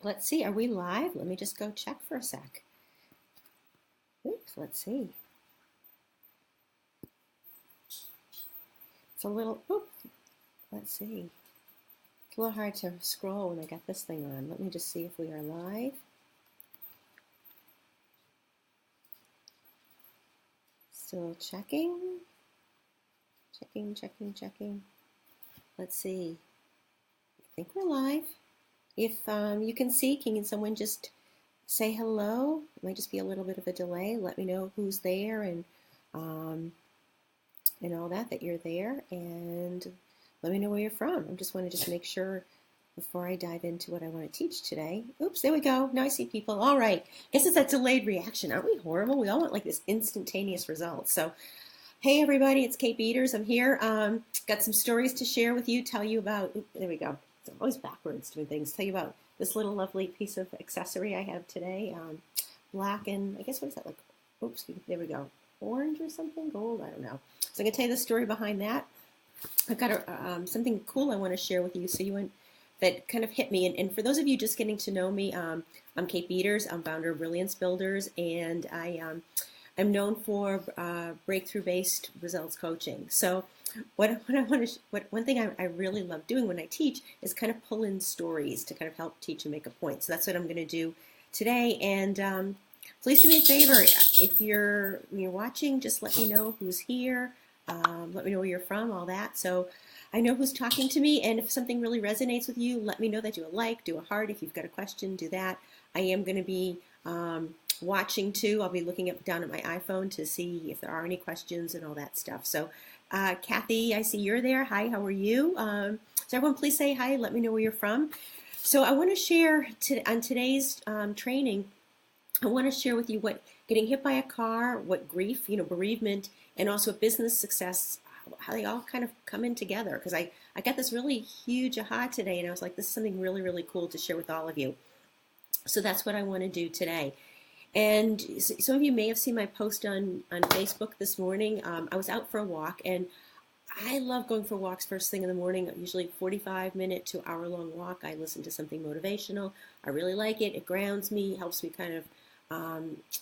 Let's see, are we live? Let me just go check for a sec. Oops, let's see. It's a little, let's see. It's a little hard to scroll when I got this thing on. Let me just see if we are live. Still checking. Checking. Let's see. I think we're live. If you can see, can someone just say hello? It might just be a little bit of a delay. Let me know who's there and all that you're there, and let me know where you're from. I just want to make sure before I dive into what I want to teach today. Oops, there we go. Now I see people. All right. Guess it's that delayed reaction. Aren't we horrible? We all want like this instantaneous result. So, hey everybody, it's Kate Beaters. I'm here. Got some stories to share with you. Tell you about. There we go. I'm always backwards doing things. Tell you about this little lovely piece of accessory I have today. Black and I guess what is that like? Oops, there we go. Orange or something? Gold? I don't know. So I'm going to tell you the story behind that. I've got something cool I want to share with you that kind of hit me. And for those of you just getting to know me, I'm Kate Beaters. I'm founder of BRILLIANCE Builders, and I'm known for breakthrough-based results coaching. So one thing I really love doing when I teach is kind of pull in stories to kind of help teach and make a point. So that's what I'm going to do today. And please do me a favor. If you're watching, just let me know who's here. Let me know where you're from, all that. So I know who's talking to me, and if something really resonates with you, let me know that. Do a like, do a heart. If you've got a question, do that. I am going to be watching too. I'll be looking down at my iPhone to see if there are any questions and all that stuff. So Kathy, I see you're there. Hi, how are you? So everyone, please say hi. Let me know where you're from. So I want to share on today's training. I want to share with you what getting hit by a car, what grief, bereavement, and also business success, how they all kind of come in together. Because I got this really huge aha today, and I was like, this is something really, really cool to share with all of you. So that's what I want to do today. And some of you may have seen my post on Facebook this morning. I was out for a walk, and I love going for walks first thing in the morning, usually 45-minute to hour-long walk. I listen to something motivational. I really like it. It grounds me, helps me kind of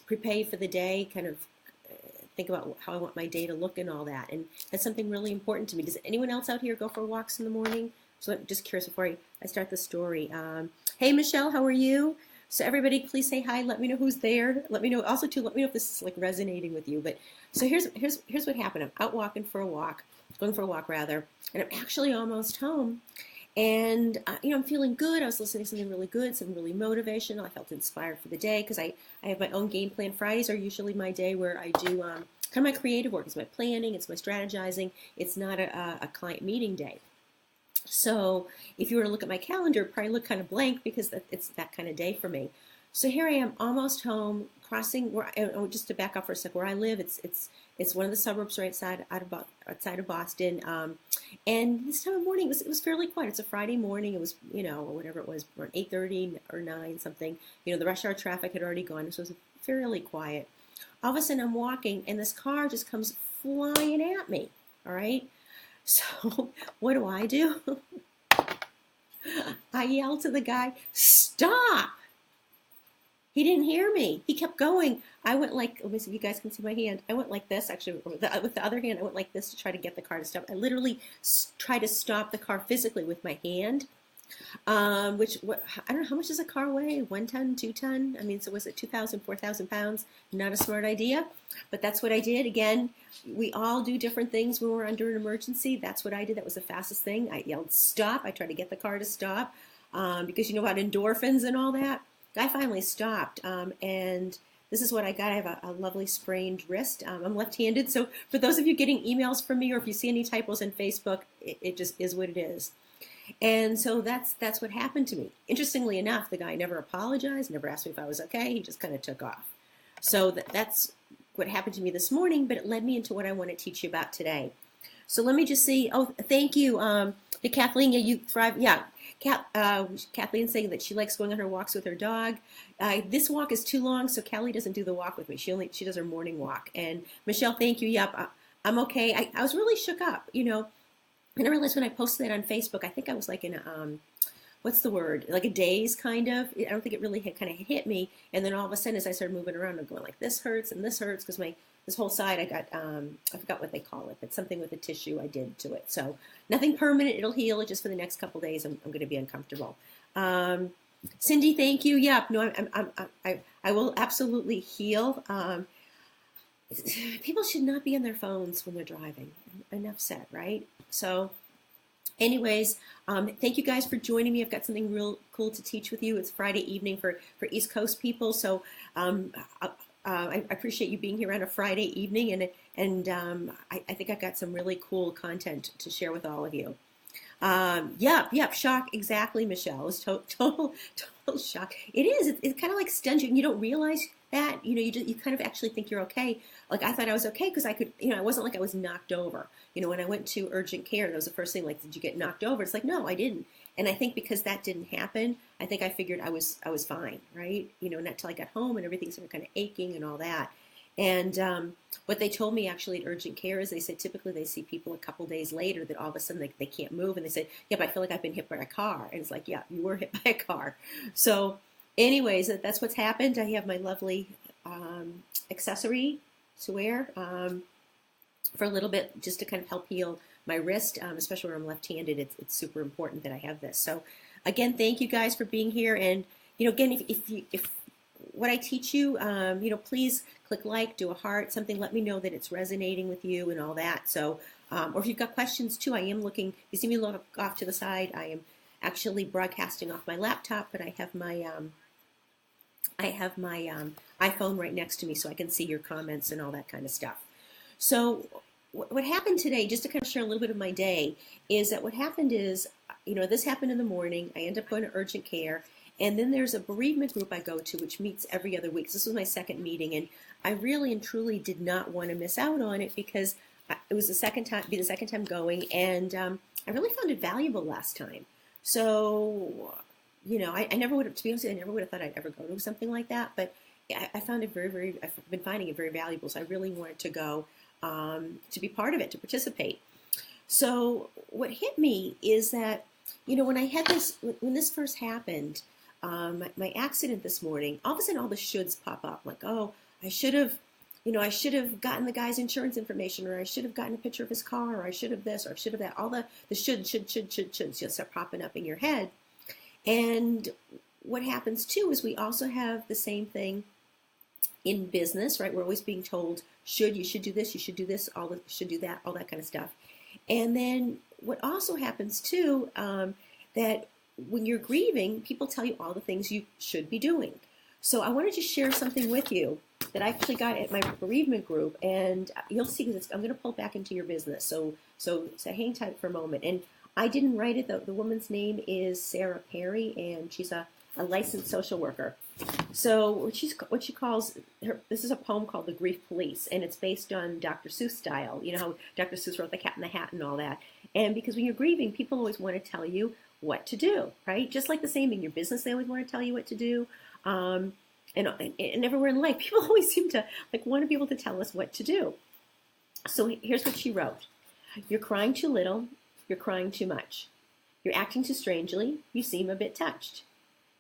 prepare for the day, kind of think about how I want my day to look and all that. And that's something really important to me. Does anyone else out here go for walks in the morning? So I'm just curious before I start the story. Hey, Michelle, how are you? So everybody, please say hi. Let me know who's there. Let me know also too. Let me know if this is like resonating with you. But so here's what happened. I'm out going for a walk rather, and I'm actually almost home. And I'm feeling good. I was listening to something really good, something really motivational. I felt inspired for the day because I have my own game plan. Fridays are usually my day where I do kind of my creative work. It's my planning. It's my strategizing. It's not a client meeting day. So if you were to look at my calendar, it'd probably look kind of blank because it's that kind of day for me. So here I am, almost home, crossing. Just to back up for a sec, where I live, it's one of the suburbs right outside of Boston. And this time of morning, it was fairly quiet. It's a Friday morning. It was, whatever it was, around 8:30 or 9 something. The rush hour traffic had already gone, so it was fairly quiet. All of a sudden, I'm walking, and this car just comes flying at me. All right. So what do? I yelled to the guy, "Stop!" He didn't hear me. He kept going. I went like, let me see if you guys can see my hand. I went like this, actually, with the other hand, I went like this to try to get the car to stop. I literally tried to stop the car physically with my hand, I don't know, how much does a car weigh? 1 ton, 2 ton? I mean, so was it 2,000, 4,000 pounds? Not a smart idea, but that's what I did. Again, we all do different things when we're under an emergency. That's what I did. That was the fastest thing. I yelled, "Stop." I tried to get the car to stop because about endorphins and all that. Guy finally stopped, and this is what I got. I have a lovely sprained wrist. I'm left-handed, so for those of you getting emails from me, or if you see any typos on Facebook, it just is what it is. And so that's what happened to me. Interestingly enough, the guy never apologized, never asked me if I was okay. He just kind of took off. So that's what happened to me this morning, but it led me into what I want to teach you about today. So let me just see. Oh, thank you to Kathleen. Yeah, you thrive. Yeah, Kathleen saying that she likes going on her walks with her dog. This walk is too long, so Callie doesn't do the walk with me. She does her morning walk. And Michelle, thank you. Yep, I'm okay. I was really shook up. I didn't realize when I posted that on Facebook. I think I was like in a what's the word, like a daze kind of. I don't think it really kind of hit me. And then all of a sudden, as I started moving around, I'm going like, this hurts and this hurts because this whole side I got, I forgot what they call it, but something with a tissue I did to it. So nothing permanent. It'll heal. It just for the next couple days, I'm going to be uncomfortable. Cindy, thank you. Yeah, no, I will absolutely heal. People should not be on their phones when they're driving. Enough said, right? So anyways, thank you guys for joining me. I've got something real cool to teach with you. It's Friday evening for East Coast people. So I appreciate you being here on a Friday evening. And I think I've got some really cool content to share with all of you. Yep, shock. Exactly, Michelle. It's total shock. It is. It's kind of like stuns you, and you don't realize that. You kind of actually think you're okay. Like I thought I was okay because I could, I wasn't like I was knocked over. When I went to urgent care, that was the first thing. Like, did you get knocked over? It's like, no, I didn't. And I think because that didn't happen, I think I figured I was fine, right? Not until I got home and everything started kind of aching and all that. And what they told me actually at urgent care is they said typically they see people a couple days later that all of a sudden they can't move. And they said, yeah, but I feel like I've been hit by a car. And it's like, yeah, you were hit by a car. So anyways, that's what's happened. I have my lovely accessory to wear for a little bit just to kind of help heal my wrist, especially when I'm left-handed. It's super important that I have this. So again, thank you guys for being here. And, again, if what I teach you, please click like, do a heart, something, let me know that it's resonating with you and all that. So, or if you've got questions too, I am looking, you see me look off to the side, I am actually broadcasting off my laptop, but I have my iPhone right next to me so I can see your comments and all that kind of stuff. So what happened today, just to kind of share a little bit of my day, is that what happened is, this happened in the morning. I ended up going to urgent care. And then there's a bereavement group I go to, which meets every other week. This was my second meeting, and I really and truly did not want to miss out on it because it was the second time going, and I really found it valuable last time. So, I never would have, to be honest, I never would have thought I'd ever go to something like that, but I found it very, I've been finding it very valuable, so I really wanted to go to be part of it, to participate. So what hit me is that, when I had this, when this first happened, my accident this morning, all of a sudden all the shoulds pop up, like, oh, I should have gotten the guy's insurance information, or I should have gotten a picture of his car, or I should have this, or I should have that. All the shoulds just start popping up in your head. And what happens too is we also have the same thing in business, right? We're always being told, you should do this, you should do this, should do that, all that kind of stuff. And then what also happens too, that when you're grieving, people tell you all the things you should be doing. So I wanted to share something with you that I actually got at my bereavement group, and you'll see because I'm going to pull back into your business. So hang tight for a moment. And I didn't write it. The woman's name is Sarah Perry, and she's a licensed social worker. So what she calls her, this is a poem called The Grief Police, and it's based on Dr. Seuss style. You know how Dr. Seuss wrote The Cat in the Hat and all that. And because when you're grieving, people always want to tell you what to do, right? Just like the same in your business, they always want to tell you what to do. And everywhere in life, people always seem to want to be able to tell us what to do. So here's what she wrote. You're crying too little. You're crying too much. You're acting too strangely. You seem a bit touched.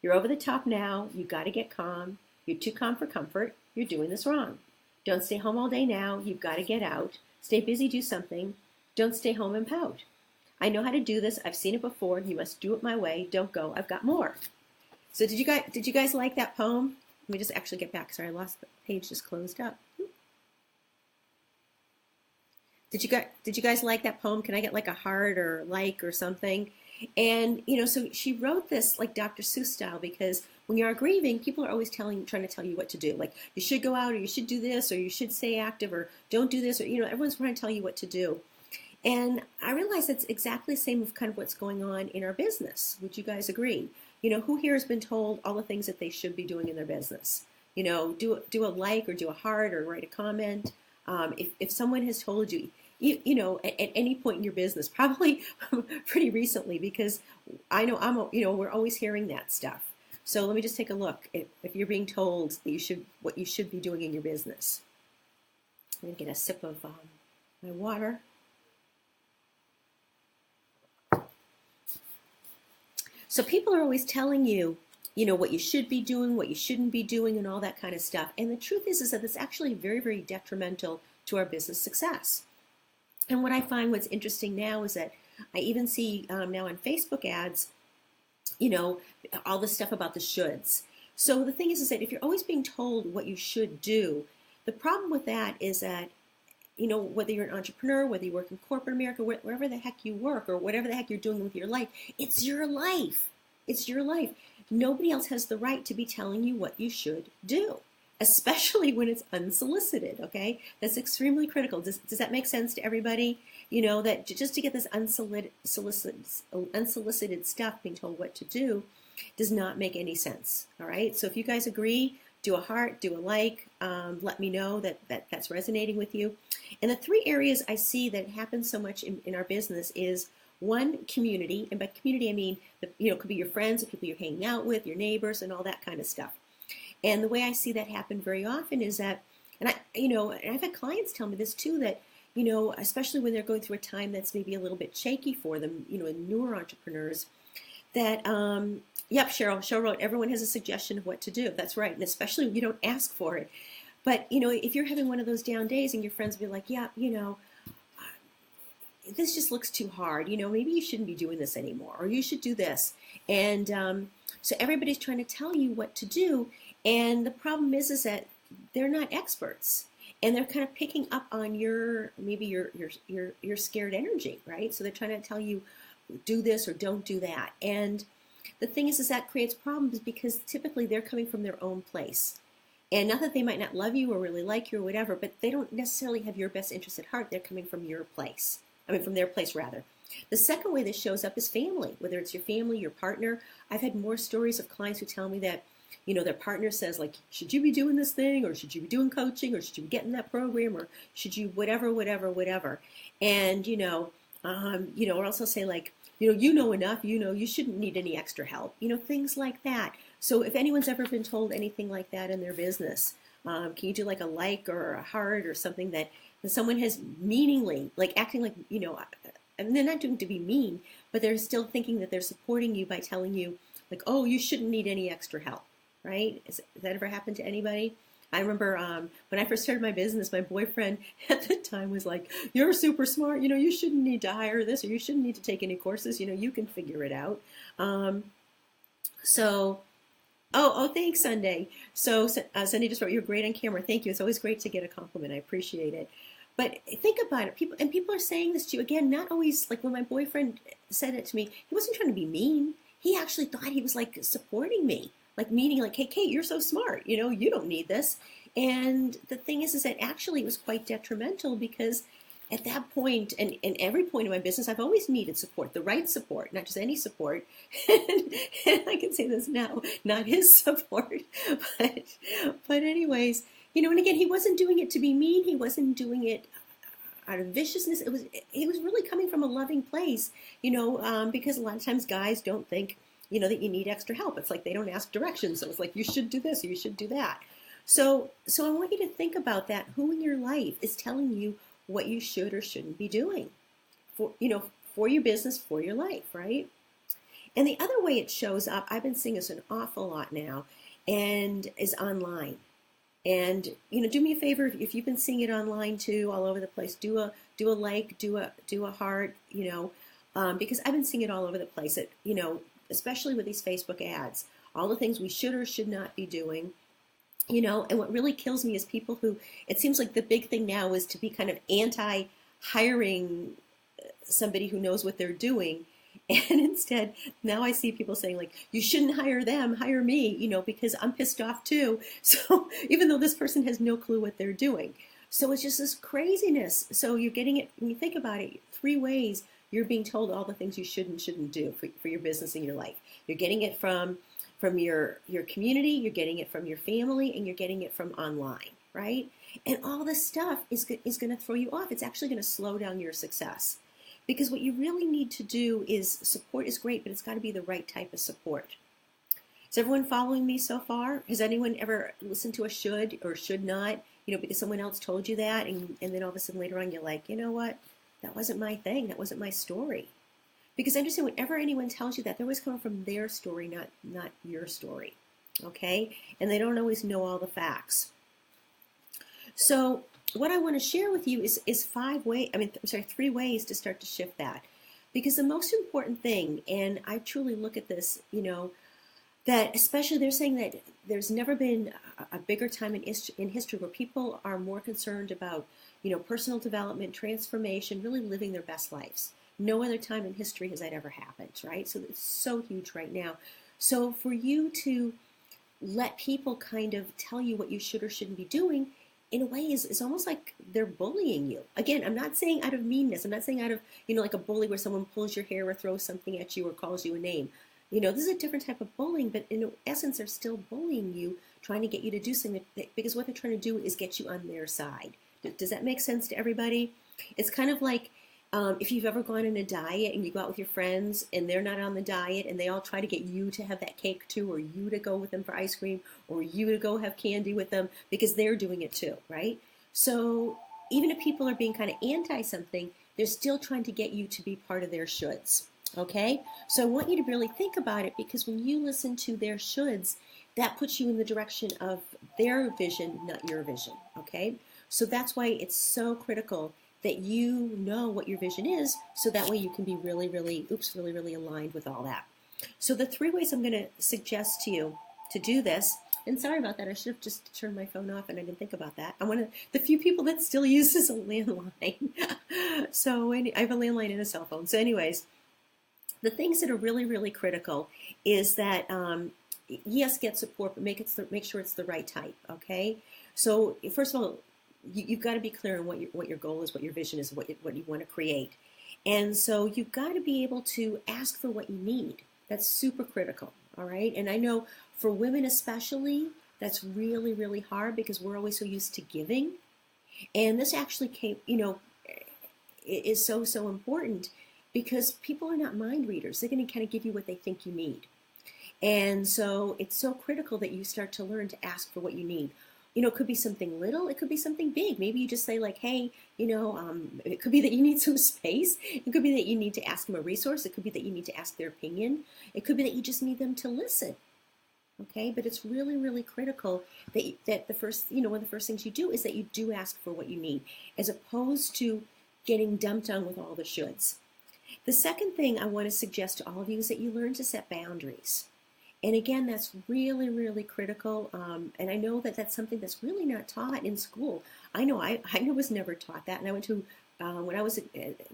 You're over the top now. You got to get calm. You're too calm for comfort. You're doing this wrong. Don't stay home all day now. You've got to get out. Stay busy, do something. Don't stay home and pout. I know how to do this. I've seen it before. You must do it my way. Don't go. I've got more. So did you guys like that poem? Let me just actually get back. Sorry, I lost the page. Just closed up. Did you guys like that poem? Can I get like a heart or like or something? And so she wrote this like Dr. Seuss style, because when you are grieving, people are always trying to tell you what to do. Like you should go out, or you should do this, or you should stay active, or don't do this, or everyone's trying to tell you what to do. And I realize that's exactly the same of kind of what's going on in our business. Would you guys agree? Who here has been told all the things that they should be doing in their business? Do a like or do a heart or write a comment. If someone has told you, at any point in your business, probably pretty recently, because I know we're always hearing that stuff. So let me just take a look. If you're being told that what you should be doing in your business. I'm going to get a sip of my water. So people are always telling you, what you should be doing, what you shouldn't be doing, and all that kind of stuff. And the truth is that it's actually very, very detrimental to our business success. And what I find what's interesting now is that I even see now on Facebook ads, all this stuff about the shoulds. So the thing is that if you're always being told what you should do, the problem with that is that, whether you're an entrepreneur, whether you work in corporate America, wherever the heck you work, or whatever the heck you're doing with your life, it's your life. It's your life. Nobody else has the right to be telling you what you should do, especially when it's unsolicited, okay? That's extremely critical. Does that make sense to everybody? That just to get this unsolicited stuff being told what to do does not make any sense, all right? So if you guys agree, do a heart, do a like, let me know that's resonating with you. And the three areas I see that happen so much in our business is, one, community, and by community I mean, it could be your friends, the people you're hanging out with, your neighbors, and all that kind of stuff. And the way I see that happen very often is that, and I've had clients tell me this too, that, especially when they're going through a time that's maybe a little bit shaky for them, newer entrepreneurs, that, yep, Cheryl wrote, everyone has a suggestion of what to do. That's right, and especially when you don't ask for it. But, if you're having one of those down days and your friends will be like, yeah, this just looks too hard, maybe you shouldn't be doing this anymore, or you should do this. And so everybody's trying to tell you what to do, and the problem is that they're not experts, and they're kind of picking up on your scared energy, right? So they're trying to tell you, do this or don't do that. And the thing is that creates problems because typically they're coming from their own place. And not that they might not love you or really like you or whatever, but they don't necessarily have your best interest at heart. They're coming from your place. From their place, rather. The second way this shows up is family, whether it's your family, your partner. I've had more stories of clients who tell me that, their partner says, like, should you be doing this thing, or should you be doing coaching, or should you be getting that program, or should you whatever. And, or also say, like, enough, you shouldn't need any extra help, things like that. So if anyone's ever been told anything like that in their business, can you do like a like or a heart or something that someone has meaningly, like acting like, and they're not doing to be mean, but they're still thinking that they're supporting you by telling you, like, oh, you shouldn't need any extra help, right? Has that ever happened to anybody? I remember when I first started my business, my boyfriend at the time was like, you're super smart, you shouldn't need to hire this, or you shouldn't need to take any courses, you can figure it out. Oh, thanks, Sunday. So Sunday just wrote, you're great on camera. Thank you. It's always great to get a compliment. I appreciate it. But think about it. People are saying this to you. Again, not always, like when my boyfriend said it to me, he wasn't trying to be mean. He actually thought he was like supporting me, like meaning like, hey, Kate, you're so smart. You don't need this. And the thing is that actually it was quite detrimental because at that point, and every point in my business, I've always needed support, the right support, not just any support. And I can say this now, not his support, but anyways, and again, he wasn't doing it to be mean. He wasn't doing it out of viciousness. He was really coming from a loving place, because a lot of times guys don't think, that you need extra help. It's like they don't ask directions. So it's like, you should do this or you should do that. So I want you to think about that. Who in your life is telling you what you should or shouldn't be doing for your business, for your life, right? And the other way it shows up, I've been seeing this an awful lot now, and is online. And do me a favor, if you've been seeing it online too, all over the place, do a like, do a heart, because I've been seeing it all over the place. Especially with these Facebook ads, all the things we should or should not be doing. And what really kills me is people who, it seems like the big thing now is to be kind of anti-hiring somebody who knows what they're doing. And instead, now I see people saying like, you shouldn't hire them, hire me, because I'm pissed off too. So even though this person has no clue what they're doing. So it's just this craziness. So you're getting it, when you think about it, three ways you're being told all the things you should and shouldn't do for your business and your life. You're getting it from your community, you're getting it from your family, and you're getting it from online, right? And all this stuff is going to throw you off. It's actually going to slow down your success. Because what you really need to do is, support is great, but it's got to be the right type of support. Is everyone following me so far? Has anyone ever listened to a should or should not, because someone else told you that, and then all of a sudden later on you're like, you know what? That wasn't my thing. That wasn't my story. Because understand, whenever anyone tells you that, they're always coming from their story, not your story. Okay? And they don't always know all the facts. So what I want to share with you is 3 ways to start to shift that. Because the most important thing, and I truly look at this, that especially they're saying that there's never been a bigger time in history where people are more concerned about, personal development, transformation, really living their best lives. No other time in history has that ever happened, right? So it's so huge right now. So for you to let people kind of tell you what you should or shouldn't be doing, in a way, is almost like they're bullying you. Again, I'm not saying out of meanness. I'm not saying out of, like a bully where someone pulls your hair or throws something at you or calls you a name. This is a different type of bullying, but in essence, they're still bullying you, trying to get you to do something, because what they're trying to do is get you on their side. Does that make sense to everybody? It's kind of like if you've ever gone on a diet and you go out with your friends and they're not on the diet and they all try to get you to have that cake too, or you to go with them for ice cream, or you to go have candy with them because they're doing it too, right? So even if people are being kind of anti something, they're still trying to get you to be part of their shoulds. Okay? So I want you to really think about it, because when you listen to their shoulds, that puts you in the direction of their vision, not your vision. Okay? So that's why it's so critical that you know what your vision is, so that way you can be really, really aligned with all that. So the 3 ways I'm going to suggest to you to do this, and sorry about that, I should have just turned my phone off and I didn't think about that. I'm one of the few people that still uses a landline. So I have a landline and a cell phone. So anyways, the things that are really, really critical is that, yes, get support, but make sure it's the right type, okay? So first of all, you've got to be clear on what your goal is, what your vision is, what you want to create. And so you've got to be able to ask for what you need. That's super critical, all right? And I know for women especially, that's really, really hard, because we're always so used to giving. And this actually is so important, because people are not mind readers. They're going to kind of give you what they think you need. And so it's so critical that you start to learn to ask for what you need. It could be something little, it could be something big. Maybe you just say like, hey, it could be that you need some space. It could be that you need to ask them a resource. It could be that you need to ask their opinion. It could be that you just need them to listen. Okay, but it's really, really critical that the first, one of the first things you do is that you do ask for what you need, as opposed to getting dumped on with all the shoulds. The second thing I want to suggest to all of you is that you learn to set boundaries. And again, that's really, really critical. And I know that that's something that's really not taught in school. I know I was never taught that. And I went to when I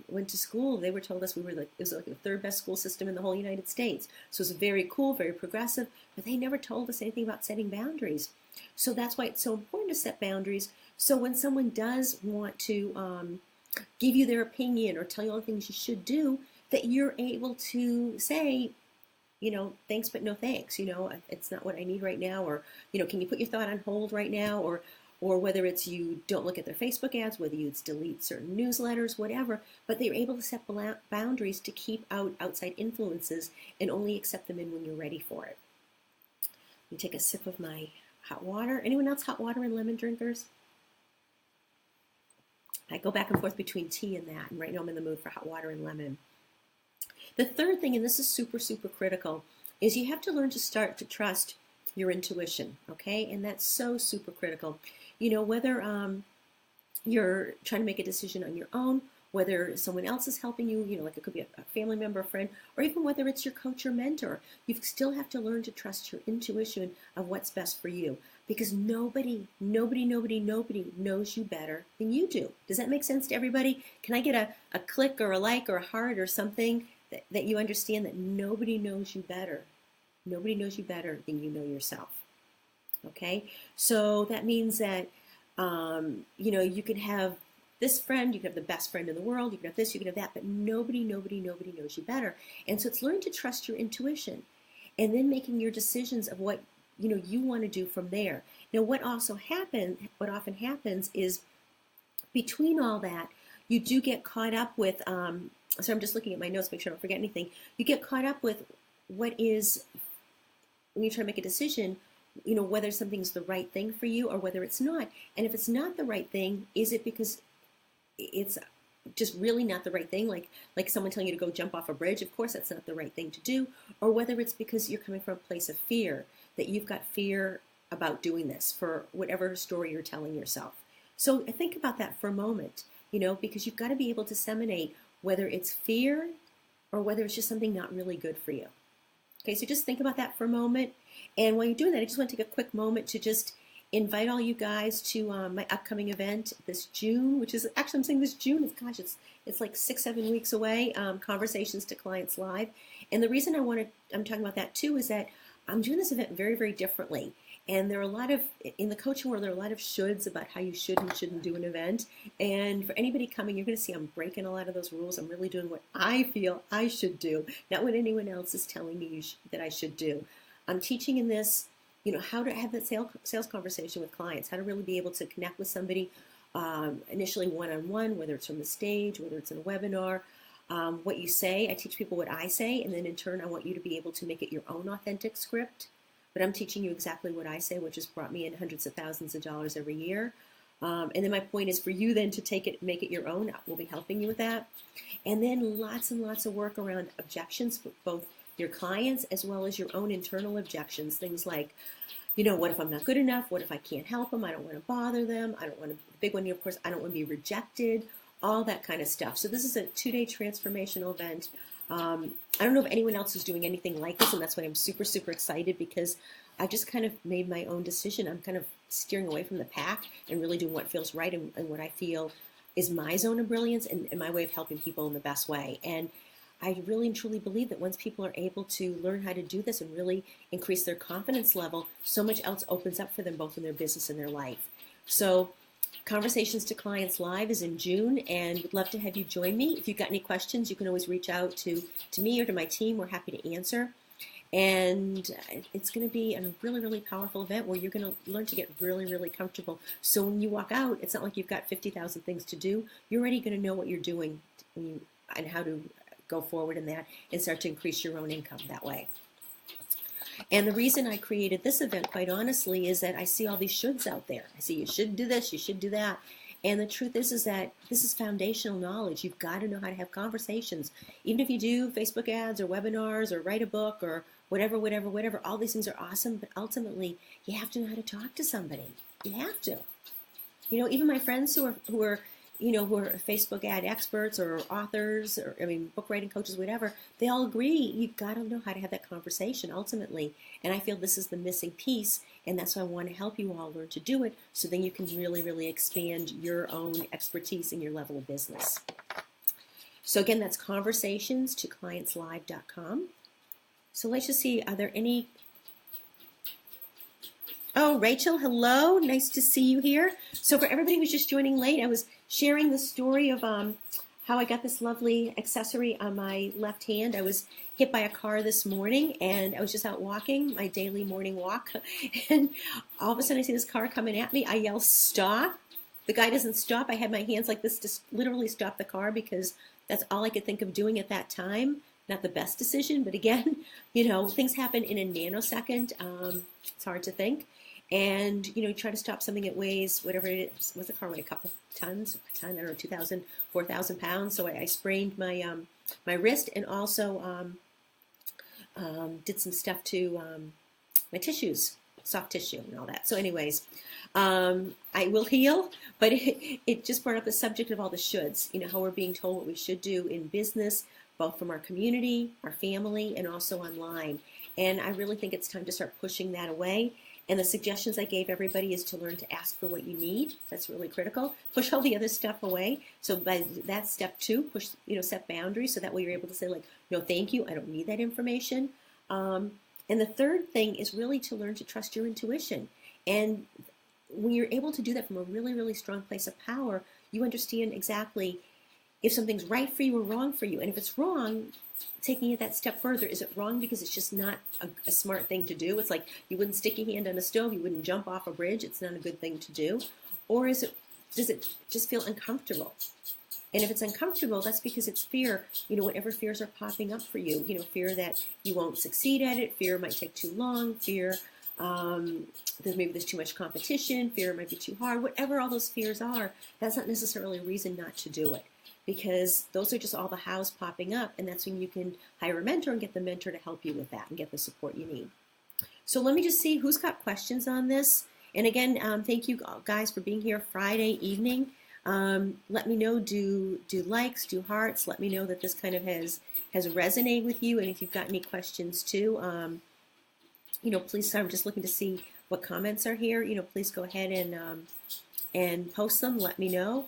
went to school, they were told us it was like the 3rd best school system in the whole United States. So it was very cool, very progressive, but they never told us anything about setting boundaries. So that's why it's so important to set boundaries. So when someone does want to give you their opinion or tell you all the things you should do, that you're able to say, thanks, but no thanks. It's not what I need right now. Or, can you put your thought on hold right now? Or whether it's you don't look at their Facebook ads, whether you delete certain newsletters, whatever. But they're able to set boundaries to keep out outside influences and only accept them in when you're ready for it. Let me take a sip of my hot water. Anyone else hot water and lemon drinkers? I go back and forth between tea and that. And right now I'm in the mood for hot water and lemon. The third thing, and this is super, super critical, is you have to learn to start to trust your intuition, okay? And that's so super critical. Whether you're trying to make a decision on your own, whether someone else is helping you, like it could be a family member, a friend, or even whether it's your coach or mentor, you still have to learn to trust your intuition of what's best for you, because nobody knows you better than you do. Does that make sense to everybody? Can I get a click or a like or a heart or something that you understand that nobody knows you better? Nobody knows you better than you know yourself. Okay? So that means that, you can have this friend, you can have the best friend in the world, you can have this, you can have that, but nobody knows you better. And so it's learning to trust your intuition and then making your decisions of what, you want to do from there. Now, what often happens is between all that, you do get caught up with, so I'm just looking at my notes, make sure I don't forget anything. You get caught up with what is, when you try to make a decision, whether something's the right thing for you or whether it's not. And if it's not the right thing, is it because it's just really not the right thing, like someone telling you to go jump off a bridge. Of course, that's not the right thing to do. Or whether it's because you're coming from a place of fear, that you've got fear about doing this for whatever story you're telling yourself. So think about that for a moment, because you've got to be able to disseminate whether it's fear or whether it's just something not really good for you. Okay, so just think about that for a moment. And while you're doing that, I just want to take a quick moment to just invite all you guys to my upcoming event this June, which is actually, I'm saying this June, gosh, it's like 6-7 weeks away, Conversations to Clients Live. And the reason I'm talking about that too is that I'm doing this event very, very differently. And there are a lot of, in the coaching world, there are a lot of shoulds about how you should and shouldn't do an event. And for anybody coming, you're going to see I'm breaking a lot of those rules. I'm really doing what I feel I should do, not what anyone else is telling me that I should do. I'm teaching in this, how to have that sales conversation with clients, how to really be able to connect with somebody initially one-on-one, whether it's from the stage, whether it's in a webinar. What you say, I teach people what I say, and then in turn, I want you to be able to make it your own authentic script. But I'm teaching you exactly what I say, which has brought me in hundreds of thousands of dollars every year. And then my point is for you then to take it, make it your own. We'll be helping you with that. And then lots and lots of work around objections for both your clients as well as your own internal objections. Things like, what if I'm not good enough? What if I can't help them? I don't want to bother them. I don't want to, the big one, of course, I don't want to be rejected, all that kind of stuff. So this is a 2-day transformational event. I don't know if anyone else is doing anything like this, and that's why I'm super, super excited, because I just kind of made my own decision. I'm kind of steering away from the pack and really doing what feels right and what I feel is my zone of brilliance and my way of helping people in the best way. And I really and truly believe that once people are able to learn how to do this and really increase their confidence level, so much else opens up for them both in their business and their life. So Conversations to Clients Live is in June, and would love to have you join me. If you've got any questions, you can always reach out to me or to my team. We're happy to answer. And it's going to be a really, really powerful event where you're going to learn to get really, really comfortable. So when you walk out, it's not like you've got 50,000 things to do. You're already going to know what you're doing and how to go forward in that and start to increase your own income that way. And the reason I created this event, quite honestly, is that I see all these shoulds out there. I see you should do this, you should do that. And the truth is that this is foundational knowledge. You've got to know how to have conversations. Even if you do Facebook ads or webinars or write a book or whatever, all these things are awesome, but ultimately you have to know how to talk to somebody. You have to. Even my friends who are Facebook ad experts or authors or, book writing coaches, whatever, they all agree you've got to know how to have that conversation ultimately. And I feel this is the missing piece, and that's why I want to help you all learn to do it so then you can really, really expand your own expertise in your level of business. So again, that's conversationstoclientslive.com. So let's just see, are there any... Oh, Rachel, hello. Nice to see you here. So for everybody who's just joining late, I was sharing the story of how I got this lovely accessory on my left hand. I was hit by a car this morning, and I was just out walking, my daily morning walk, and all of a sudden I see this car coming at me. I yell, stop. The guy doesn't stop. I had my hands like this to literally stop the car because that's all I could think of doing at that time. Not the best decision, but again, things happen in a nanosecond. It's hard to think. And, try to stop something that weighs whatever it is. Was the car weigh a couple tons? I don't know, 2,000, 4,000 pounds. So I sprained my my wrist and also did some stuff to my tissues, soft tissue and all that. So anyways, I will heal, but it just brought up the subject of all the shoulds, how we're being told what we should do in business, both from our community, our family, and also online. And I really think it's time to start pushing that away. And the suggestions I gave everybody is to learn to ask for what you need. That's really critical. Push all the other stuff away. So by that step 2, set boundaries so that way you're able to say no, thank you. I don't need that information. And the third thing is really to learn to trust your intuition. And when you're able to do that from a really, really strong place of power, you understand exactly if something's right for you or wrong for you. And if it's wrong, taking it that step further, is it wrong because it's just not a smart thing to do? It's like you wouldn't stick your hand on a stove, you wouldn't jump off a bridge, it's not a good thing to do. Or does it just feel uncomfortable? And if it's uncomfortable, that's because it's fear, whatever fears are popping up for you, fear that you won't succeed at it, fear it might take too long, fear there's too much competition, fear it might be too hard, whatever all those fears are, that's not necessarily a reason not to do it. because those are just all the hows popping up, and that's when you can hire a mentor and get the mentor to help you with that and get the support you need. So let me just see who's got questions on this. And again, thank you guys for being here Friday evening. Let me know, do likes, do hearts. Let me know that this kind of has resonated with you. And if you've got any questions too, please, I'm just looking to see what comments are here. Please go ahead and post them. Let me know.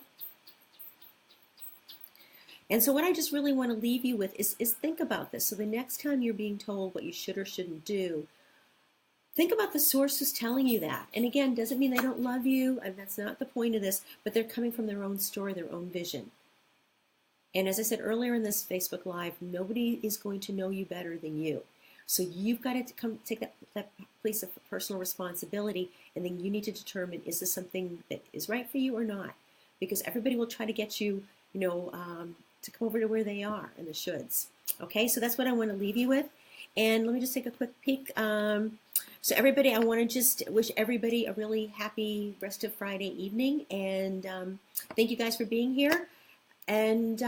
And so what I just really want to leave you with is think about this. So the next time you're being told what you should or shouldn't do, think about the source who's telling you that. And again, doesn't mean they don't love you, and that's not the point of this, but they're coming from their own story, their own vision. And as I said earlier in this Facebook Live, nobody is going to know you better than you. So you've got to come take that place of personal responsibility, and then you need to determine, is this something that is right for you or not? Because everybody will try to get you, to come over to where they are and the shoulds. Okay, so that's what I want to leave you with. And let me just take a quick peek. So everybody, I want to just wish everybody a really happy rest of Friday evening. And thank you guys for being here. And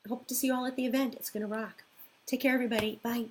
hope to see you all at the event. It's going to rock. Take care, everybody. Bye.